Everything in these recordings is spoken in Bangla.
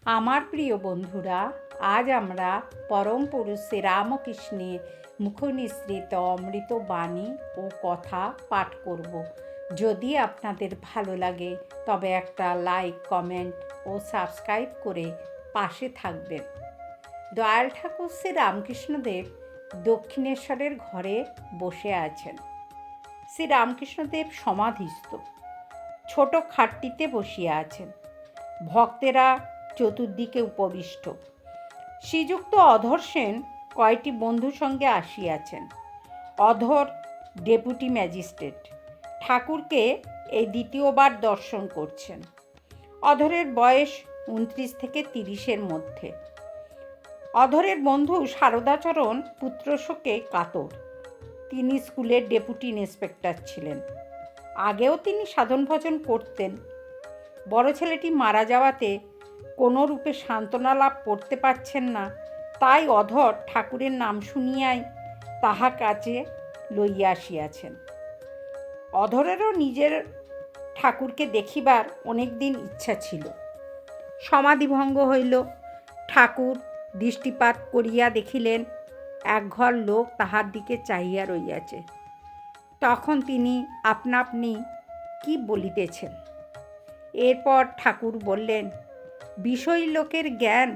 আমার প্রিয় বন্ধুরা, আজ আমরা পরম পুরুষ শ্রী রামকৃষ্ণের মুখনিসৃত অমৃত বাণী ও কথা পাঠ করব। যদি আপনাদের ভালো লাগে তবে একটা লাইক, কমেন্ট ও সাবস্ক্রাইব করে পাশে থাকবেন। দয়াল ঠাকুর শ্রী রামকৃষ্ণদেব দক্ষিণেশ্বরের ঘরে বসে আছেন। শ্রী রামকৃষ্ণদেব সমাধিস্থ ছোট খাটটিতে বসিয়া আছেন। ভক্তেরা চতুর্দিকে উপবিষ্ট। শ্রীযুক্ত অধর সেন কয়টি বন্ধুর সঙ্গে আসিয়াছেন। অধর ডেপুটি ম্যাজিস্ট্রেট, ঠাকুরকে এই দ্বিতীয়বার দর্শন করছেন। অধরের বয়স 29 থেকে 30-এর মধ্যে। অধরের বন্ধু শারদাচরণ পুত্রশোকে কাতর। তিনি স্কুলের ডেপুটি ইন্সপেক্টর ছিলেন। আগেও তিনি সাধন ভজন করতেন। বড় ছেলেটি মারা যাওয়াতে কোনো রূপে সান্ত্বনা লাভ করতে পারছেন না, তাই অধর ঠাকুরের নাম শুনিয়াই তাহা কাছে লইয়া আসিয়াছেন। অধরেরও নিজের ঠাকুরকে দেখিবার অনেক দিন ইচ্ছা ছিল। সমাধিভঙ্গ হইল। ঠাকুর দৃষ্টিপাত করিয়া দেখিলেন একঘর লোক তাহার দিকে চাহিয়া রইয়াছে। তখন তিনি আপনা আপনি কি বলিতেছেন। এরপর ঠাকুর বললেন, বিষয় লোকের জ্ঞান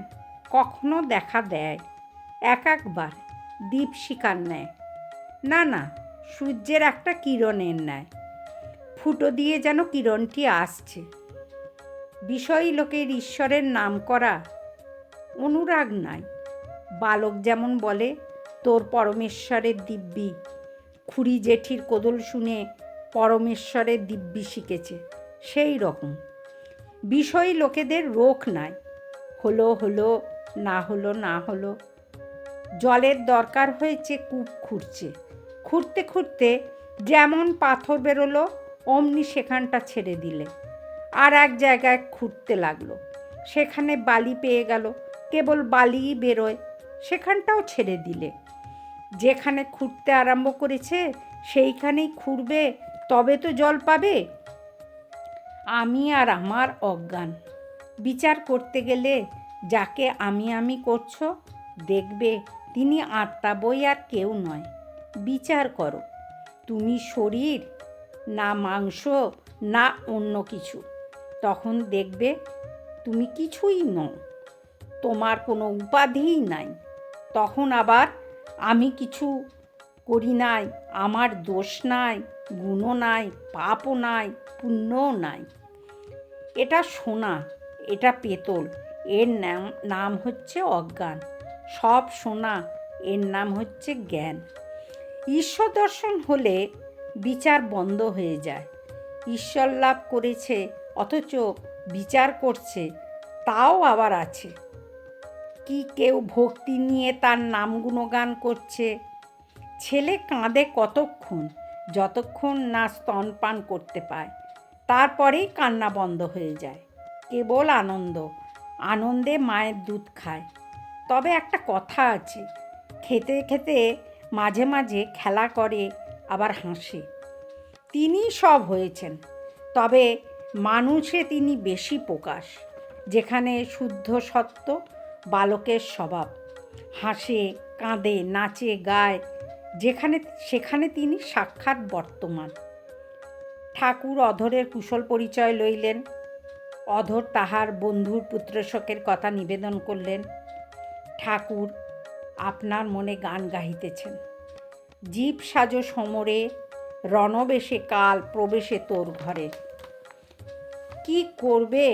কখনো দেখা দেয় একবার দীপশিখার ন্যায়, না সূর্যের একটা কিরণের ন্যায়। ফুটো দিয়ে যেন কিরণটি আসছে। বিষয় লোকের ঈশ্বরের নাম করা অনুরাগ নাই। বালক যেমন বলে, তোর পরমেশ্বরের দিব্যি, খুড়ি জেঠির কোদল শুনে পরমেশ্বরের দিব্যি শিখেছে, সেই রকম। বিষয় লোকেদের রোখ নাই। হলো হলো, না হলো না হলো। জলের দরকার হয়েছে, কূপ খুঁড়ছে। খুঁড়তে খুঁড়তে যেমন পাথর বেরোলো অমনি সেখানটা ছেড়ে দিলে। আর এক জায়গায় খুঁড়তে লাগলো, সেখানে বালি পেয়ে গেল, কেবল বালিই বেরোয়, সেখানটাও ছেড়ে দিলে। যেখানে খুঁড়তে আরম্ভ করেছে সেইখানেই খুঁড়বে, তবে তো জল পাবে। আমি আর আমার অজ্ঞান। বিচার করতে গেলে যাকে আমি করছো, দেখবে তিনি আত্মা বই আর কেউ নয়। বিচার করো, তুমি শরীর না মাংস না অন্য কিছু। তখন দেখবে তুমি কিছুই নও, তোমার কোনো উপাধিই নাই। তখন আবার আমি কিছু করি নাই, আমার দোষ নাই, গুণও নাই, পাপও নাই, পুণ্যও নাই। এটা সোনা, এটা পেতল, এর নাম হচ্ছে অজ্ঞান। সব সোনা, এর নাম হচ্ছে জ্ঞান। ঈশ্বর দর্শন হলে বিচার বন্ধ হয়ে যায়। ঈশ্বর লাভ করেছে অথচ বিচার করছে, তাও আবার আছে। কি কেউ ভক্তি নিয়ে তার নাম গুণগান করছে। ছেলে কাঁদে কতক্ষণ, যতক্ষণ না স্তনপান করতে পায়, তারপরেই কান্না বন্ধ হয়ে যায়। কেবল আনন্দ, আনন্দে মায়ের দুধ খায়। তবে একটা কথা আছে, খেতে খেতে মাঝে মাঝে খেলা করে আবার হাসে। তিনি সব হয়েছেন, তবে মানুষে তিনি বেশি প্রকাশ। যেখানে শুদ্ধ সত্য বালকের স্বভাব, হাসে কাঁদে নাচে গায়, সেখানে তিনি সাক্ষাৎ বর্তমান। ঠাকুর অধরের কুশল পরিচয় লইলেন। অধর তাহার বন্ধুর পুত্রশোকের কথা নিবেদন করলেন। ঠাকুর আপনার মনে গান গাহিতেছেন। জীব সাজো সমরে, রণবেশে কাল প্রবেশে তোর ঘরে। কি করবে,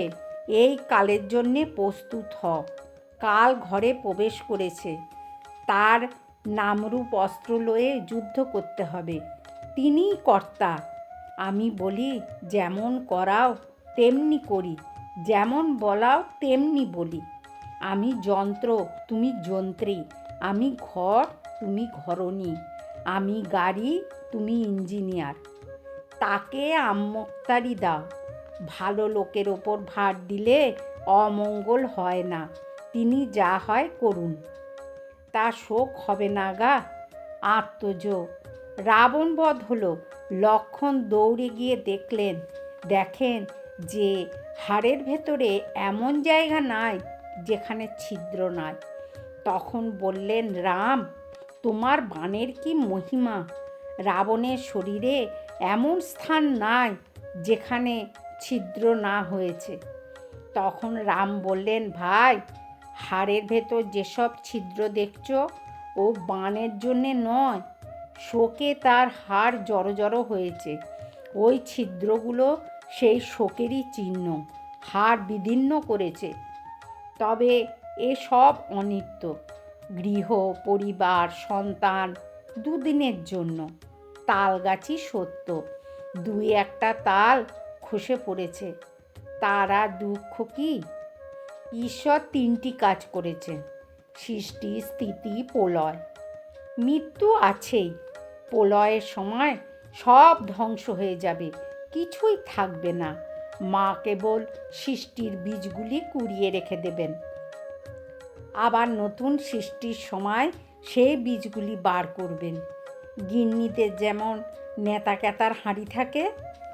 এই কালের জন্যে প্রস্তুত হ। কাল ঘরে প্রবেশ করেছে, তার নামরূপ অস্ত্র লয়ে যুদ্ধ করতে হবে। তিনিই কর্তা। আমি বলি যেমন করাও তেমনি করি, যেমন বলাও তেমনি বলি। আমি যন্ত্র, তুমি যন্ত্রী। আমি ঘর, তুমি ঘরণী। আমি গাড়ি, তুমি ইঞ্জিনিয়ার। তাকে আমোক্তারি দাও। ভালো লোকের ওপর ভার দিলে অমঙ্গল হয় না। তিনি যা হয় করুন, তা শোক হবে না গা। আত্মযোগ। রাবণ বধ হলো। লক্ষ্মণ দৌড়ে গিয়ে দেখেন যে হাড়ের ভেতরে এমন জায়গা নাই যেখানে ছিদ্র নাই। তখন বললেন, রাম, তোমার বাণের কি মহিমা! রাবণের শরীরে এমন স্থান নাই যেখানে ছিদ্র না হয়েছে। তখন রাম বললেন, ভাই, হাড়ের ভেতর যেসব ছিদ্র দেখছ ও বাণের জন্যে নয়, শোকে তার হাড় জড়ো জড়ো হয়েছে। ওই ছিদ্রগুলো সেই শোকেরই চিহ্ন, হাড় বিদীর্ণ করেছে। তবে এসব অনিত্য, গৃহ, পরিবার, সন্তান দুদিনের জন্য। তাল গাছই সত্য, দুই একটা তাল খসে পড়েছে, তার আর দুঃখ কি? ঈশ্বর তিনটি কাজ করেছেন, সৃষ্টি, স্থিতি, প্রলয়। মৃত্যু আছেই, প্রলয়ের সময় সব ধ্বংস হয়ে যাবে, কিছুই থাকবে না। মা কেবল সৃষ্টির বীজগুলি কুড়িয়ে রেখে দেবেন, আবার নতুন সৃষ্টির সময় সেই বীজগুলি বার করবেন। গিন্নিদের যেমন নেতা ক্যাতার হাঁড়ি থাকে,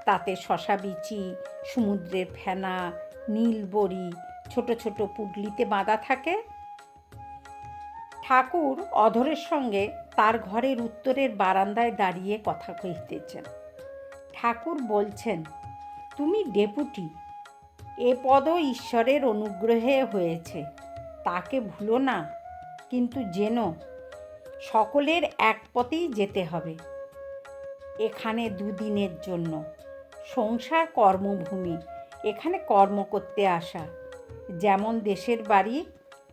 তাতে শশা বিচি, সমুদ্রের ফেনা, নীলবড়ি ছোট ছোট পুডলিতে বাঁধা থাকে। ঠাকুর অধরের সঙ্গে তার ঘরের উত্তরের বারান্দায় দাঁড়িয়ে কথা কহিতেছেন। ঠাকুর বলছেন, তুমি ডেপুটি, এ পদও ঈশ্বরের অনুগ্রহে হয়েছে, তাকে ভুলো না। কিন্তু জেনো, সকলের এক পথেই যেতে হবে। এখানে দুদিনের জন্য। সংসার কর্মভূমি, এখানে কর্ম করতে আসা। যেমন দেশের বাড়ি,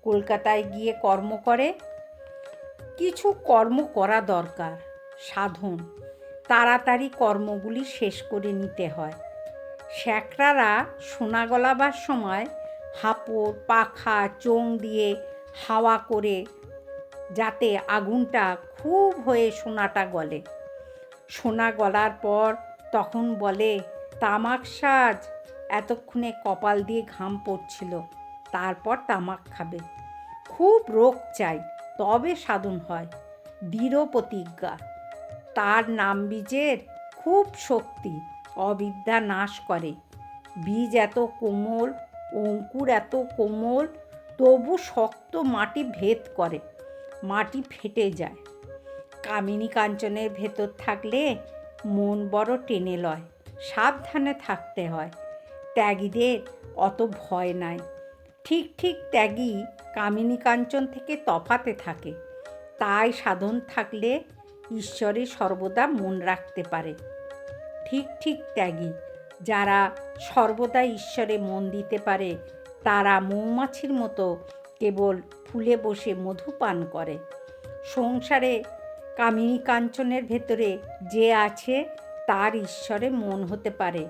কলকাতায় গিয়ে কর্ম করে। কিছু কর্ম করা দরকার, সাধন। তাড়াতাড়ি কর্মগুলি শেষ করে নিতে হয়। শ্যাকরারা সোনা গলাবার সময় হাঁপড়, পাখা, চোং দিয়ে হাওয়া করে, যাতে আগুনটা খুব হয়ে সোনাটা গলে। সোনা গলার পর তখন বলে, তামাক সাজ। এতক্ষণে কপাল দিয়ে ঘাম পড়ছিল, তারপর তামাক খাবে। খুব রোগ চাই, তবে সাধন হয়। দৃঢ় প্রতিজ্ঞা। তার নাম বীজের খুব শক্তি, অবিদ্যা নাশ করে। বীজ এত কোমল, অঙ্কুর এত কোমল, তবু শক্ত মাটি ভেদ করে, মাটি ফেটে যায়। কামিনী কাঞ্চনের ভেতর থাকলে মন বড় টেনে লয়, সাবধানে থাকতে হয়। ত্যাগীদের অত ভয় নাই। ঠিক ঠিক ত্যাগী কামিনী কাঞ্চন থেকে তফাতে থাকে। তাই সাধন থাকলে ঈশ্বরে সর্বদা মন রাখতে পারে। ঠিক ঠিক ত্যাগী যারা সর্বদা ঈশ্বরে মন দিতে পারে, তারা মৌমাছির মতো কেবল ফুলে বসে মধু পান করে। সংসারে কামিনী কাঞ্চনের ভেতরে যে আছে, তার ঈশ্বরে মন হতে পারে।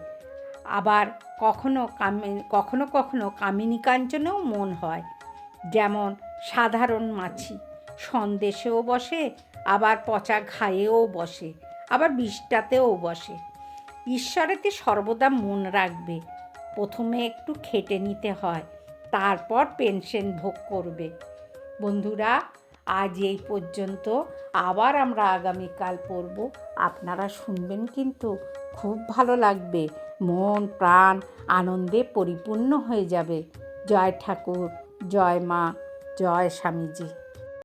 আবার কখনো কখনো কামিনী কাঞ্চনেও মন হয়। যেমন সাধারণ মাছি সন্দেশেও বসে, আবার পচা ঘায়েও বসে, আবার বিষ্ঠাতেও বসে। ঈশ্বরেতে সর্বদা মন রাখবে। প্রথমে একটু খেটে নিতে হয়, তারপর পেনশন ভোগ করবে। বন্ধুরা, আজ এই পর্যন্ত। আবার আমরা আগামীকাল পড়ব। আপনারা শুনবেন, কিন্তু খুব ভালো লাগবে। মন প্রাণ আনন্দে পরিপূর্ণ হয়ে যাবে। জয় ঠাকুর, জয় মা, জয় স্বামীজি।